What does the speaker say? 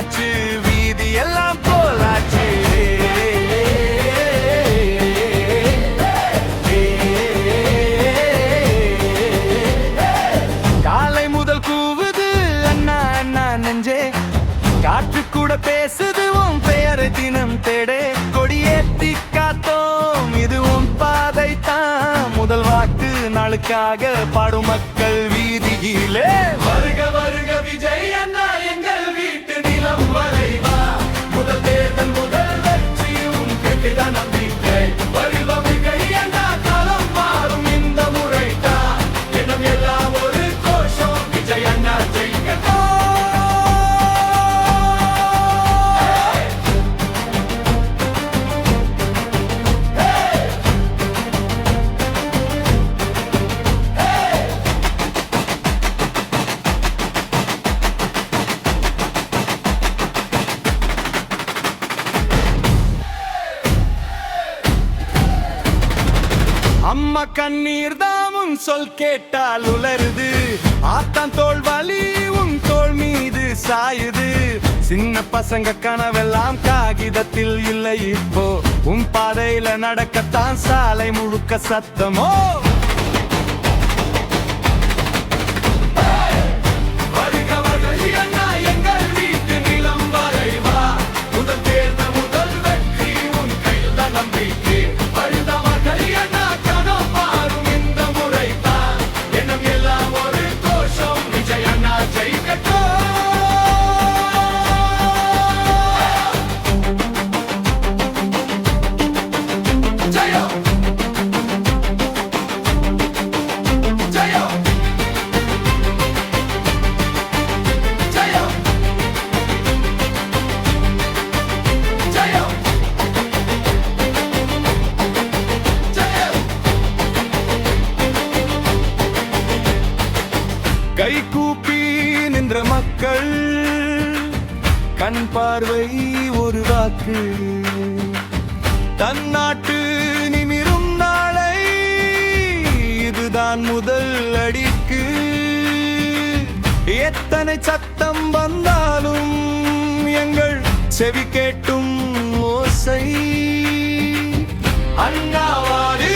போலாச்சு, வீதி எல்லாம் போலாச்சு. காலை முதல் கூவுது அண்ணா அண்ணா நெஞ்சே, காற்று கூட பேசுது உன் பெயரை தினம் தேடே. கொடியேத்தி காத்தோம் இதுவும் பாதை தான், முதல் வாக்கு நாளுக்காக பாடும் மக்கள் வீதியிலே. வருக வருக விஜய் அண்ணா எங்கள் வீட்டு நிலம் வரைவா, முதல் தேர்தல் முதல் வெற்றி உன் கெட்டிட நம்பிக்கை. வருக மிகை அண்ணா காலம் மாறும் இந்த முறைதான், எண்ணம் எல்லாம் ஒரு கோஷம் விஜய் அண்ணா ஜெயிக்கட்டும். அம்மா கண்ணீர் தாமும் சொல் கேட்டால் உலருது, ஆத்தான் தோல் வலி உன் தோல் மீது சாயுது. சின்ன பசங்க கனவெல்லாம் காகிதத்தில் இல்லை, இப்போ உன் பாதையில நடக்கத்தான் சாலை முழுக்க சத்தமோ. கை கூப்பி நின்ற மக்கள், கண் பார்வை ஒரு வாக்கு, தன்னாட்டு நிமிரும் நாளை இதுதான் முதல் அடிக்கு. எத்தனை சத்தம் வந்தாலும் எங்கள் செவி கேட்டும் ஓசை, அண்ணாவாடு